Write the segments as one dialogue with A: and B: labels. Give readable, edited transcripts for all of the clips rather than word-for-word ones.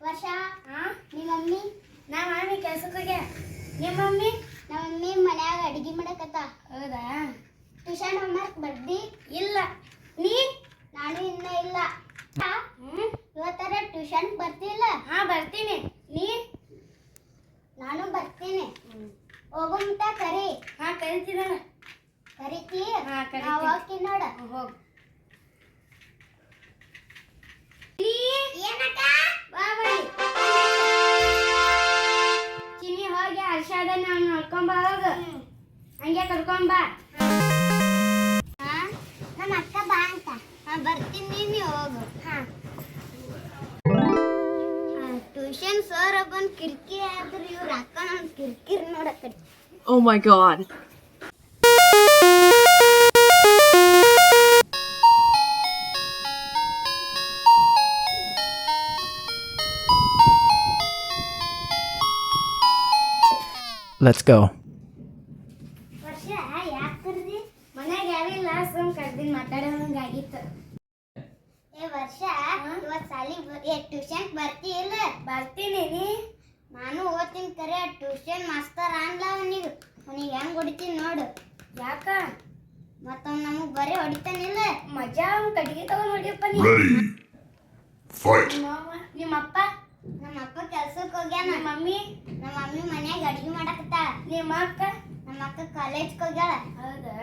A: ವರ್ಷ ನಿಮ್ಮ ಮಮ್ಮಿ
B: ನಮ್ಮ ಮಮ್ಮಿ ಕೆಲ್ಸಕ್ಕೆ ಹೋಗ್ಯಾರ. ನಿಮ್ಮ ಮಮ್ಮಿ?
A: ನಮ್ಮ ಮಮ್ಮಿ ಮನ್ಯಾಗ ಅಡಿಗೆ ಮಾಡಕತ್ತ.
B: ಹೌದಾ?
A: ಟ್ಯೂಷನ್ ಹೋಮ್ವರ್ಕ್ ಬರ್ದಿ?
B: ಇಲ್ಲ. ನೀ?
A: ನಾನು ಇನ್ನ ಇಲ್ಲ. ಇವತ್ತರ ಟ್ಯೂಷನ್ ಬರ್ತಿಲ್ಲ?
B: ಹಾ ಬರ್ತೀನಿ. ನೀ?
A: ನಾನು ಬರ್ತೀನಿ. ಹೋಗುಂತ ಕರಿ.
B: ಹಾ ಕರಿತಿದ್ದಾನ.
A: ಕರಿತಿ?
B: ಹಾ ಕರಿತೀನಿ.
A: ನಾವು ಹೋಗ್ತೀನಿ ನೋಡ.
B: ಹೋಗ್.
A: ಏನಕ್ಕ?
B: ಬಾ ಬೈ. ಚಿನ್ನಿ ಹೋಗಿ ಹರ್ಷಾದ ನಾವು ನೋಡ್ಕೊಂಬ ಹೋಗ. ಹಂಗೆ ಕರ್ಕೊಂಬ.
A: ನಮ್ಮ ಅಕ್ಕ ಬಾ ಅಂತ. ಬರ್ತೀನಿ, ನೀನು ಹೋಗು. ಟ್ಯೂಷನ್ ಸರ್ ಬಂದು ಕಿರಿಕಿರಿ ಆದ್ರೆ ಇವ್ರ ಅಕ್ಕ ನನ್ನ ಕಿರಿಕಿರಿ ನೋಡಕ್ಕೆ.
C: Oh my god.
D: Let's go.
A: ವರ್ಷ ಯಾಕೆ ಕರ್ದಿ?
B: ಮನ್ಯಾಗ ಯಾರಿಲ್ಲ, ಸುಮ್ ಕರ್ದಿನ್ ಮಾತಾಡೋಂಗಾಗಿತ್ತು.
A: ಏ ವರ್ಷ ಇವತ್ತು ಟ್ಯೂಷನ್ ಬರ್ತಿ ಇಲ್ಲ?
B: ಬರ್ತೀನಿ. ನೀ?
A: ನಾನು ಓದ್ತೀನಿ ಕರೆ. ಟ್ಯೂಷನ್ ಮಾಸ್ತರ್ ಅನ್ಲ ಅವನಿಗೆ ಹೆಂಗ್ ಹೊಡಿತೀನಿ ನೋಡು.
B: ಯಾಕ?
A: ಮತ್ತ ನಮಗ್ ಬರೀ ಹೊಡಿತಾನಿಲ್ಲ.
B: ಮಜಾ ಕಟ್ಟಿಗೆ ತಗೊಂಡ್ ಹೊಡಿಯಪ್ಪ ನೀ.
E: Fight.
B: ನಿಮ್ಮಪ್ಪ?
A: ನಮ್ಮ ಅಪ್ಪ ಕೆಲ್ಸಕ್ಕೆ ಹೋಗ್ಯಾನ.
B: ನಿಮ್ಮ ಮಮ್ಮಿ?
A: ನಮ್ಮ ಮಮ್ಮಿ ಮನ್ಯಾಗ ಅಡ್ಗೆ ಮಾಡಕತ್ತಾಳ.
B: ನಿಮ್ಮ ಅಕ್ಕ?
A: ನಮ್ಮ ಅಕ್ಕ ಕಾಲೇಜ್ಗೆ ಹೋಗ್ಯಾಳ.
B: ಹೌದಾ?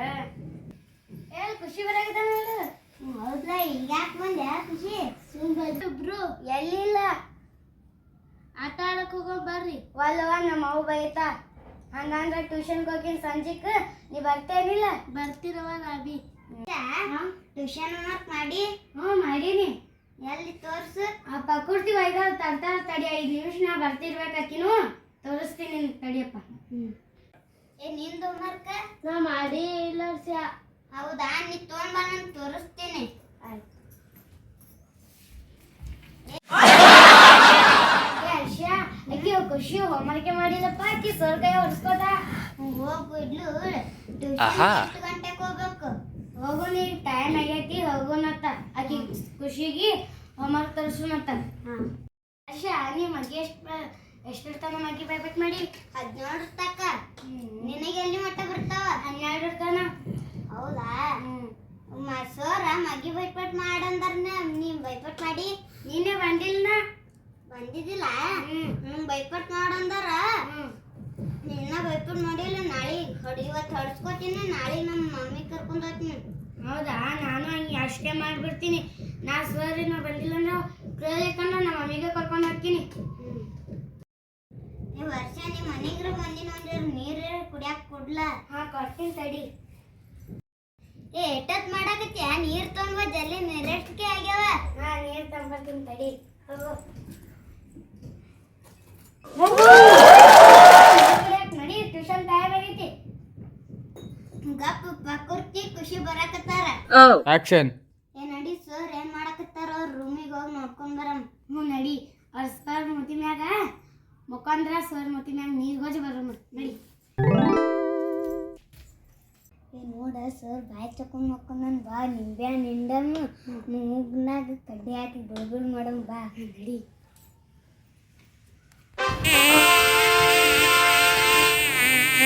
B: ಖುಷಿ ಬರಾಕತ್ತ ನೋಡು.
A: ಹೌದಾ? ಈಗ ಯಾಕೆ ಬಂದೆ ಖುಷಿ?
B: ಇಬ್ರು ಎಲ್ಲಿಲ್ಲ. ಆಟ ಆಡಕ್ ಹೋಗೋ ಬರ್ರಿ. ಒಲ್ಲವ ನಮ್ಮ ಅವು ಬೈತಾ. ಹಂಗಂದ್ರ ಟ್ಯೂಷನ್ಗೆ ಹೋಗಿನ ಸಂಜಿಕ್ ನೀ ಬರ್ತೇನಿಲ್ಲ? ಬರ್ತಿರವ ನಾ ಬಿ.
A: ಟ್ಯೂಷನ್ ವರ್ಕ್ ಮಾಡಿ?
B: ಹ್ಞೂ ಮಾಡೀನಿ.
A: ಎಲ್ಲಿ ತೋರ್ಸು.
B: ಆ ಪಕ್ಕೂರ್ತಿ ಒಯ್ದಾರ ತರ್ತಾರ ತಡಿ. 5 ನಿಮಿಷ ನಾ ಬರ್ತಿರ್ಬೇಕಾಕಿನು. ತೋರಿಸ್ತೀನಿ ತಡಿಯಪ್ಪ.
A: ಏ ನಿಂದು ವರ್ಕ್?
B: ನಾ ಮಾಡೇ ಇಲ್ಲ.
A: ಹೌದಾ? ನೀ ತೊಗೊಂಡ್ ಬಾ, ನಾನು ತೋರಿಸ್ತೀನಿ.
B: ಆಯ್ತು. ಅಕ್ಕಿ ಖುಷಿ ಹೋಮ್ವರ್ಕ್ ಮಾಡಿಲ್ಲಪ್ಪ. ಅಕ್ಕಿ ಸರ್ ಕೈ ಹೊಡ್ಸ್ಕೋತ.
A: ಹೋಗ್ಬಿಡ್ಲು.
D: ಆಹಾ.
A: ಎಷ್ಟು ಗಂಟೆಗೆ ಹೋಗ್ಬೇಕು?
B: ಹೋಗು, ನೀ ಟೈಮ್ ಆಗೈತಿ ಹೋಗುನತ್ತ. ಆಕಿ ಖುಷಿಗೆ ಹೋಮ್ವರ್ಕ್ ತೋರಿಸುನತ್ತ. ಹರ್ಷ, ನೀ ಮಗಿ ಎಷ್ಟು ತನ ಮಗಿ ಬರ್ಬೇಕು ಮಾಡಿ?
A: 17 ತಕ. ನಿನಗೆ ಎಲ್ಲಿ ಮಟ್ಟ ಬರ್ತಾವ?
B: 12 ತನ.
A: ಹೌದಾ? ಸರ ಮಗಿ ಬೈಪಟ್ ಮಾಡಂದ್ರ ನೀ ಬೈಪಟ್ ಮಾಡಿ?
B: ನೀನೇ ಬಂದಿಲ್ಲ.
A: ಬಂದಿದ್ದಿಲ್ಲ? ಬೈಪಟ್ ಮಾಡಂದಾರ. ನಿನ್ನ ಬೈಪಟ್ ಮಾಡಿಲ್ಲ. ನಾಳೆ ಇವತ್ತು ಹೊಡ್ಸ್ಕೊತೀನಿ. ನಾಳೆ ನಮ್ಮ ಮಮ್ಮಿ ಕರ್ಕೊಂಡು ಹೋಗ್ತೀನಿ.
B: ಹೌದಾ? ನಾನು ಹಂಗೆ ಅಷ್ಟೇ ಮಾಡ್ಬಿಡ್ತೀನಿ. ನಾ ಸರ್ ನಾ ಬಂದಿಲ್ಲ ಅಂದ್ರೆ ಕೇಳಿಕೊಂಡು ನಮ್ಮ ಮಮ್ಮಿಗೆ ಕರ್ಕೊಂಡು ಹೋಗ್ತೀನಿ.
A: ಈ ವರ್ಷ ನಿಮ್ಮ ಮನೆಗ್ರ ಬಂದಿನ ಅಂದ್ರೆ ನೀರು ಕುಡಿಯಾಕ ಕೊಡ್ಲ?
B: ಹಾ ಕೊಡ್ತೀನಿ ತಡಿ.
A: ಏ ಎಟ್ಟತ್ ಮಾಡಾಕತ್ಯ? ನೀರ್ ತೊಗೊಂಡ್ ಜಲ್ದಿ ನೀರಷ್ಟಿಗೆ ಆಗ್ಯಾವ.
B: ಹಾ ನೀರು ತಂಬರ್ತೀನಿ ತಡಿ. ನಡಿ, ಟ್ಯೂಷನ್ ಟೈಮ್ ಆಗೈತಿ.
A: ಗಪ್ಪ ಪಕುರ್ತಿ ಖುಷಿ ಬರಾಕತ್ತಾರ.
C: Oh.
D: Action.
A: ಏ ನಡಿ, ಸರ್ ಏನ್ ಮಾಡಾಕತ್ತಾರ ಅವ್ರ ರೂಮಿಗೆ ಹೋಗಿ ನೋಡ್ಕೊಂಡ್ ಬರಮ್.
B: ಹ್ಞೂ ನಡಿ. ಅವ್ರ ಸರ್ ಮುತಿ ಮ್ಯಾಗ ಮುಖಂದ್ರ ಸರ್ ಮುತಿ ಮ್ಯಾಗ ನೀರು ಗೊಜ್ಜು ಬರೋಣ. ನಡಿ.
A: ಏ ನೋಡ, ಸರ್ ಬಾಯ್ ತಕೊಂಡ್ ಮಕ್ಕೊಂಡ್ ಬಾ. ನಿಂಬೆ ನಿಂಡಮ್ ಮೂಗ್ನಾಗ ಕಡ್ಡಿ ಹಾಕಿ ಬಿಡ್ಬಿಡ್ ಮಾಡಮ್ ಬಾ.
B: ನಡಿ.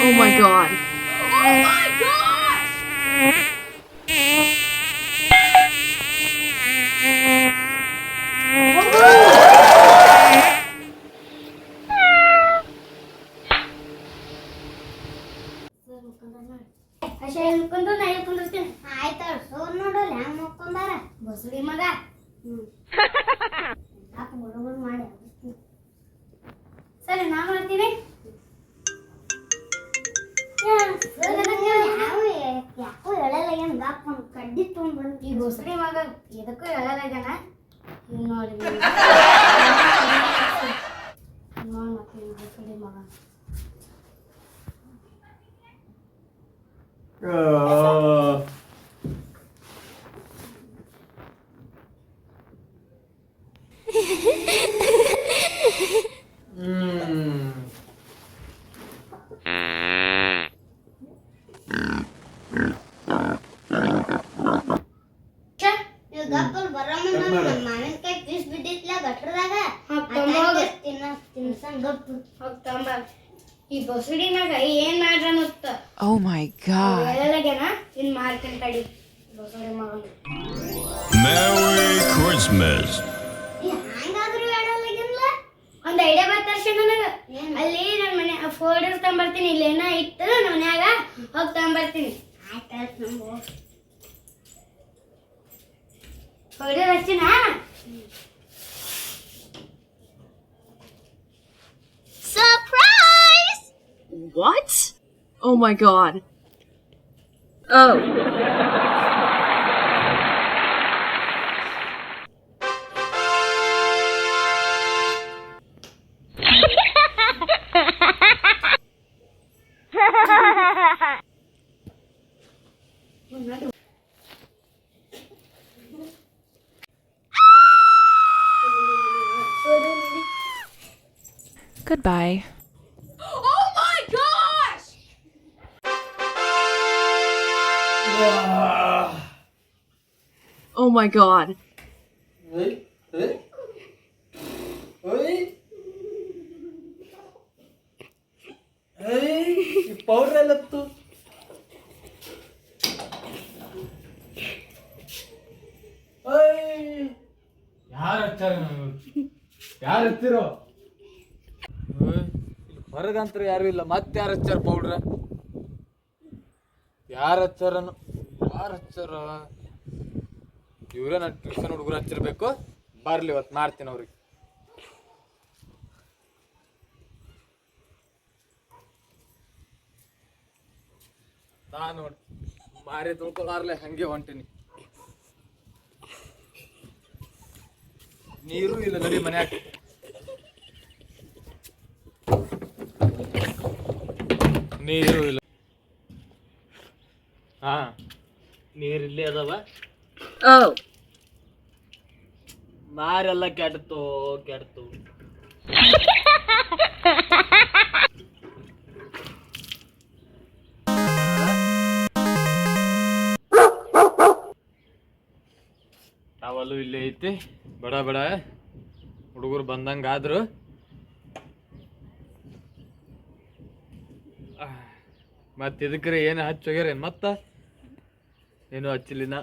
C: Oh my god.
B: ಮುಖಂದ್ರ ನಾ ಇಲ್ಲಿ ಕುಂದಿರ್ತೀನಿ.
A: ಆಯ್ತ, ಸೋರ್ ನೋಡಲ್ಲ ಹೆಂಗ್ ಮಕ್ಕೊಂಡಾರ.
B: ಬಸುಡಿ ಮಗ.
A: ಯಾಕ ಬರೋಬರ್ ಮಾಡಿ.
B: ಸರಿ ನಾ ಮಾಡ್ತೀನಿ.
A: ಯಾಕೋ ಹೇಳಲ್ಲ. ಏನ್ ಗಾಪ್ ಕಡ್ಡಿ ತೊಗೊಂಡ್ ಬಂದ್
B: ಈ ಬಸುಡಿ ಮಗ ಎದಕ್ಕೂ ಹೇಳಲಾಗ್ಯಾನ. ನೋಡಿ ನೋಡಿ ಮತ್ತೆ ಈ ಬಸುಡಿ ಮಗ.
A: ಗಪ್ಪಲ್ ಬರಮ್ಮ. ಮಾವಿನಕಾಯಿ ಪೀಸ್ ಬಿದ್ದಿ ಬಿದ್ದಿತ್ಲ ಗಟ್ರದಾಗ ತಿನ್ಸಂಗ್ ಗಪ್ಪು
B: ಹೋಗ್ತಂಬ ಈ ಬಸುಡಿನಾಗ ಏನ್ ಮಾಡ್ರ ಅನ್ನುತ್ತ
C: Oh my god.
B: ಎಲ್ಲಗೇನ ಇನ್ ಮಾರ್ಕೆಟ್ ತಡಿ ಬಸುಡಿ ಮಗನ
E: Merry Christmas.
B: ಹಂಗಾದ್ರೂ ಹೇಳಲ್ಲಗಿಲ್ಲ ಒಂದ್ ಐಡಿಯಾ ಬರ್ತಾರ್ಸಿ ನನಗ ಅಲ್ಲಿ ನನ್ನ ಮನೆ ಫೋಟೋಸ್ ತಗೊಂಬರ್ತೀನಿ ಇಲ್ಲೇನ ಇಟ್ಟು ನಮ್ಮ ಮನ್ಯಾಗ ಹೋಗಿ ತಗೊಂಬರ್ತೀನಿ
A: ಆಯ್ತಾಯ್ತು ನಮ್ಗೆ
B: photo ಹಚ್ಚಿನ
C: What? Oh my god. Oh.
D: Goodbye.
C: Oh my gosh! Oh my god.
F: Powder ಎಲ್ಲತ್ತು ಯಾರು ಹಚ್ಚಾರ ಯಾರು ಹಚ್ಚಿರೋ ಹೊರಗಂತ್ರ ಯಾರು ಇಲ್ಲ ಮತ್ತೆ ಯಾರು ಹಚ್ಚಾರ ಪೌಡ್ರ ಯಾರು ಹಚ್ಚಾರನು ಯಾರು ಹಚ್ಚಾರ ಇವ್ರೇ ನನ್ನ ಟ್ಯೂಷನ್ ಹುಡುಗರು ಹಚ್ಚಿರ್ಬೇಕು ಬರ್ಲಿ ಇವತ್ತು ಮಾಡ್ತೀನಿ ಅವ್ರಿಗೆ ನಾನು ಮಾರಿ ತೊಳ್ಕೊಳಾರ್ಲೆ ಹಂಗೆ ಹೊಂಟೀನಿ ನೀರು ಇಲ್ಲ ನಡಿ ಮನ್ಯಾಗ ನೀರು ಇಲ್ಲ ಹಾ ನೀರು ಇಲ್ಲೇ ಅದಾವ
C: Oh.
F: ಮಾರೆಲ್ಲ ಕೆಡ್ತು ಟವಲು ಇಲ್ಲೇ ಐತಿ ಬಡ ಬಡ ಹುಡುಗರು ಬಂದಂಗಾದ್ರು ಮತ್ತೆ ಇದಕ್ರೆ ಏನು ಹಚ್ಚೋಗ್ಯಾರೇನು ಮತ್ತ ಏನು ಹಚ್ಚಲಿನ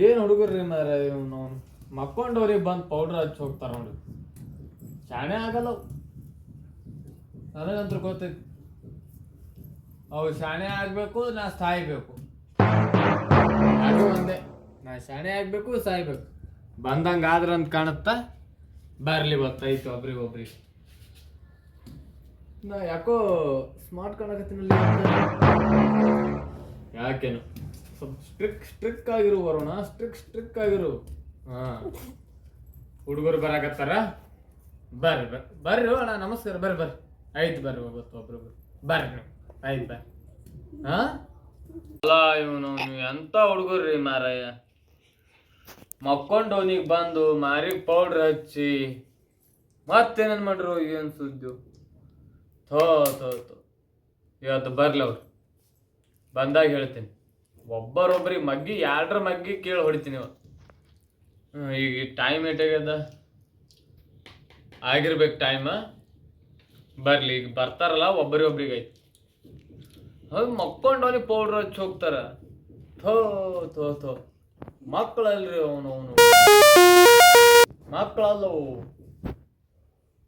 F: ಏನು ಹುಡುಗರ್ರಿ ಮಾರ ಇವ್ನು ಮಕ್ಕೊಂಡವ್ರಿಗೆ ಬಂದು ಪೌಡ್ರ್ ಹಚ್ಚಿ ಹೋಗ್ತಾರ ನೋಡಿ ಶಾಣೆ ಆಗಲ್ಲ ಅವು. ನನಗಂತೂ ಗೊತ್ತೈತಿ ಅವು ಶಾಣೆ ಆಗ್ಬೇಕು ನಾ ಸಾಯ್ಬೇಕು ಅದು ಒಂದೇ ನಾ ಶಾಣೆ ಆಗ್ಬೇಕು ಸಾಯ್ಬೇಕು ಬಂದಂಗ ಆದ್ರ ಅಂತ ಕಾಣುತ್ತ ಬರ್ಲಿ ಗೊತ್ತಾಯ್ತು ಒಬ್ರಿಗೆ ನಾ ಯಾಕೋ ಸ್ಮಾರ್ಟ್ ಕಾಣಕತ್ತೀನಲ್ಲಿ ಯಾಕೇನು ಸ್ವಲ್ಪ ಸ್ಟ್ರಿಕ್ ಆಗಿರು ವರುಣ ಸ್ಟ್ರಿಕ್ ಆಗಿರು ಹಾ ಹುಡುಗರು ಬರಾಕತ್ತಾರ ಬರ್ರಿ ಅಣ್ಣ ನಮಸ್ಕಾರ ಬರ್ರಿ ಆಯ್ತು ಬರ್ರಿ ಹೋಗ್ಬತ್ತು ಒಬ್ರು ಬರ್ರಿ ನೀವು ಆಯ್ತು ಬರ್ರಿ ಹಾ ಅಲ್ಲ ಇವನು ಎಂತ ಹುಡುಗರ್ರಿ ಮಾರಾಯ ಮಕ್ಕೊಂಡು ಅವನಿಗೆ ಬಂದು ಮಾರಿಗೆ ಪೌಡ್ರ್ ಹಚ್ಚಿ ಮತ್ತೇನೇನು ಮಾಡ್ರು ಏನು ಸುದ್ದು ಥೋ ಇವತ್ತು ಬರ್ಲಿ ಅವ್ರು ಬಂದಾಗ ಹೇಳ್ತೀನಿ ಒಬ್ಬರೊಬ್ಬರಿಗೆ ಮಗ್ಗಿ ಎರಡರ ಮಗ್ಗಿ ಕೇಳಿ ಹೊಡಿತೀನಿ ಇವತ್ತು ಈಗ ಟೈಮ್ ಏಟಾಗ್ಯದ ಆಗಿರ್ಬೇಕು ಟೈಮ ಬರ್ಲಿ ಈಗ ಬರ್ತಾರಲ್ಲ ಒಬ್ಬರಿಗೆ ಐತಿ ಹೌದು ಮಕ್ಕೊಂಡು ಅವನಿಗೆ ಪೌಡ್ರ್ ಹಚ್ಚಿ ಹೋಗ್ತಾರ ಥೋ ಮಕ್ಕಳಲ್ರಿ ಅವನು ಮಕ್ಕಳಲ್ಲವು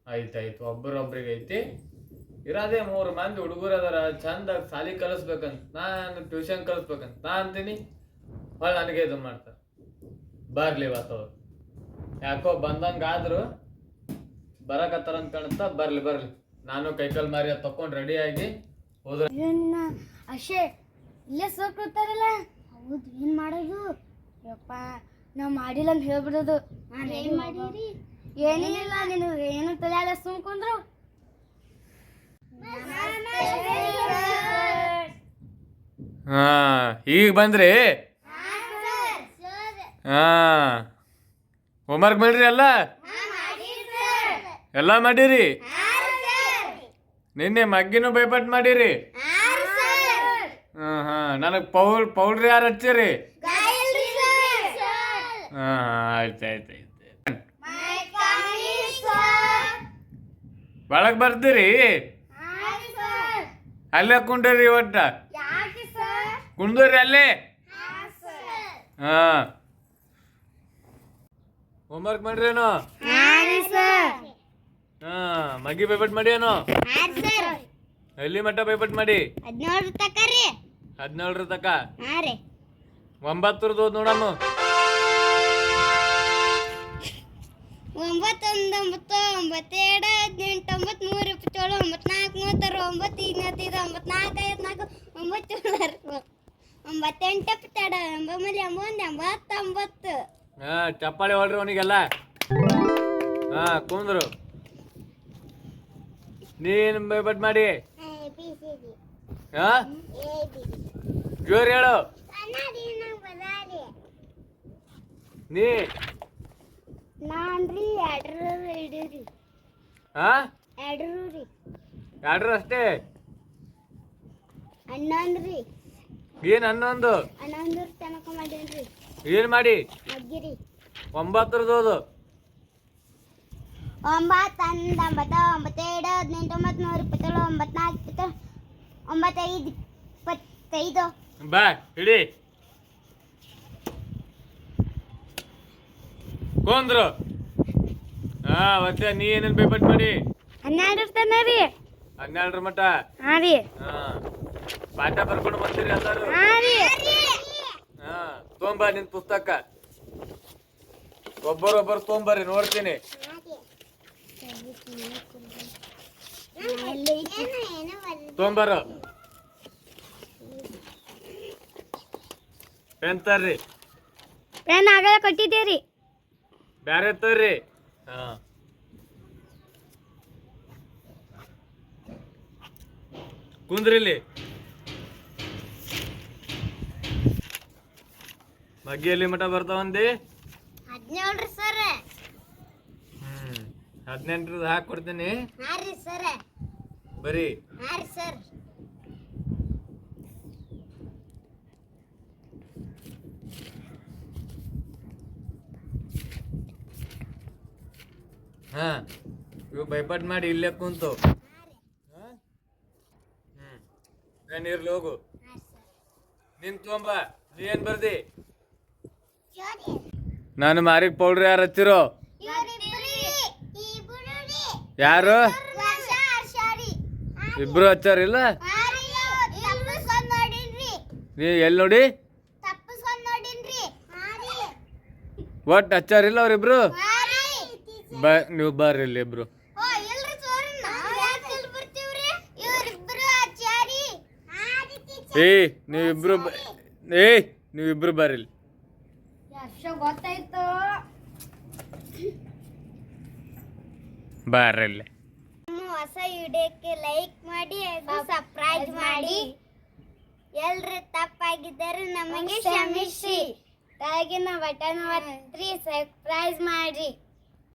F: ಆಯ್ತಾಯ್ತು ಒಬ್ಬರೊಬ್ರಿಗೆ ಐತಿ ಇರೋದೇ 3 ಮಂದಿ ಹುಡುಗರು ಅದಾರ ಚಂದ ಸಾಲಿ ಕಲಿಸ್ಬೇಕಂತ ನಾನು ಟ್ಯೂಷನ್ ಕಲಿಸ್ಬೇಕಂತ ನಾ ಅಂತೀನಿ ಹೊಳ್ಳಿ ನನಗೆ ಇದು ಮಾಡ್ತಾರೆ ಬರ್ಲಿ ಇವತ್ತು ಅವ್ರು ಯಾಕೋ ಬಂದಂಗಾದ್ರು ಬರಕತ್ತಾರ ಅಂತ ಕಾಣುತ್ತಾ ಬರ್ಲಿ ನಾನು ಕೈಕಾಲು ಮಾರಿ ತಕೊಂಡು ರೆಡಿಯಾಗಿ ಹೋದ್ರೆ
B: ಅಶೇ ಇಲ್ಲೇ ಸೋಕ್ಕೊತಾರಲ್ಲ ಹೌದು ಏನು ಮಾಡೋದು ಯಪ್ಪ ನಾವು ಮಾಡಿಲ್ಲ ಅಂತ ಹೇಳ್ಬಿಡೋದು
A: ಏನು ಮಾಡಿರಿ
B: ಏನಿಲ್ಲ ನೀನು ಏನು ತಲೆಯಾಗ ಸುಮ್ಕೊಂಡ್ರು
F: ಹಾ ಈಗ ಬಂದ್ರಿ ಹಾ ಹೋಮ್ವರ್ಕ್ ಮಾಡಿರಿ ಎಲ್ಲ ಮಾಡಿರಿ ನಿನ್ನೆ ಮಗ್ಗಿನೂ ಭಯಪಟ್ಟು ಮಾಡಿರಿ. ಹಾ ನನಗೆ ಪೌಡ್ರ್ ಯಾರು ಹಚ್ಚಿರಿ? ಹಾ ಆಯ್ತು. ಒಳಗೆ ಬರ್ತೀರಿ? ಅಲ್ಲೇ ಕುಂಡ್ರಿ ಒಟ್ಟ ಕುಂದ್ರಿ ಅಲ್ಲೇ. ಹಾ ಹೋಮ್ವರ್ಕ್ ಮಾಡ್ರೇನು? ಹಾ ಮಗ್ಗಿ ಭಯಪಟ್ಟು ಮಾಡಿ ಏನೋ? ಎಲ್ಲಿ ಮಟ್ಟ ಭಯಪಟ್ಟು ಮಾಡಿ? 17 ತಕ 9 ನೋಡಮ್ಮ.
B: 9 1 9 9 2 18 19 27 94 34 99
F: ಹಾ ಚಪ್ಪಾಳಿ ಹೊಡ್ರಿ ಅವನಿಗೆಲ್ಲ. ಹಾ ಕುಂದ್ರು. ನೀನ್ ಭಯಪಟ್ಟು ಮಾಡಿ. ಹಾ ಜೋರ್ ಹೇಳು. ನೀ
B: ನಾನ್ರಿ ಎಡ್ರಿ
F: ಹಾ
B: ಎಡ್ರಿ
F: ಯಾಡ್ರು ಅಷ್ಟೇ.
B: ಅಣ್ಣಂದ್ರಿ
F: ಏನ್ 11?
B: ಅಣ್ಣಂದ್ರ ತನಕ ಮಾಡೇನ್ರಿ.
F: ಏನ್ ಮಾಡಿ?
B: ಮಗ್ಗಿರಿ
F: 9
B: 9 1 9 9 9 2 18 19 27 94 95
F: ಬಾ ಹಿಡಿ ಕೊಂದ್ರು. ಹಾ ಮತ್ತೆ ನೀ ಏನೇನ್ ಭಯಪಟ್ಟು ಮಾಡಿ?
B: 12 ತನ ರೀ.
F: 12 ಮಟ್ಟ.
B: ಹಾ ರೀ.
F: ಹಾ ಪಾಠ ಬರ್ಕೊಂಡು ಬಂದಿರಿ ಎಲ್ಲಾರು?
B: ಹಾ ರೀ.
F: ಹಾ ತೊಂಬ ನಿನ್ ಪುಸ್ತಕ. ಒಬ್ಬರೊಬ್ಬರು ತೊಂಬರ್ರಿ ನೋಡ್ತೀನಿ. ತೊಂಬರು ಪೆನ್ ತರ್ರಿ.
B: ಪೆನ್ ಆಗಲ್ಲ ಕೊಟ್ಟಿದ್ದೀರಿ.
F: ಬ್ಯಾರೆ ತರ್ರಿ. ಹಾ ಕುಂದ್ರಿಲ್ಲಿ. ಮಗ್ಗಿಯಲ್ಲಿ ಮಠ ಬರ್ತಾವಂದಿ?
B: 17 ಸರ್.
F: 18 ಹಾಕಿ ಕೊಡ್ತೀನಿ.
B: ಹಾ ರೀ ಸರ್.
F: ಬರೀ.
B: ಹಾ ರೀ ಸರ್.
F: ಹಾ ಇವ್ ಭಯಪಟ್ಟು ಮಾಡಿ ಇಲ್ಲೇ ಕುಂತು. ನೀರ್ಲಿ ಹೋಗು. ನಿನ್ ತೊಂಬ. ನೀ ಏನ್ ಬರ್ದಿ? ನಾನು ಮಾರಿಗೆ ಪೌಡ್ರ್ ಯಾರು ಹಚ್ಚಿರೋ? ಯಾರು? ಇಬ್ರು ಹಚ್ಚಾರಿಲ್ಲ? ನೀ ಎಲ್ಲಿ ನೋಡಿ? ಒಟ್ಟು ಹಚ್ಚಾರಿಲ್ಲ ಅವ್ರಿಬ್ರು? ನೀವು ಬರ್ರಿ ಇಲ್ಲಿ ಇಬ್ರು. ನೀವಿಬ್ರು ಬರ್ರಿ.
B: ಗೊತ್ತಾಯ್ತು.
F: ಬರ್ರಿ.
B: ಹೊಸ ವಿಡಿಯೋಕ್ಕೆ ಲೈಕ್ ಮಾಡಿ ಸಬ್ಸ್ಕ್ರೈಬ್ ಮಾಡಿ. ಎಲ್ರು ತಪ್ಪಾಗಿದ್ದರೆ ನಮಗೆ ಕ್ಷಮಿಸಿ. ಕೆಳಗಿನ ಬಟನ್ ಒತ್ತಿ ಸಬ್ಸ್ಕ್ರೈಬ್ ಮಾಡಿ.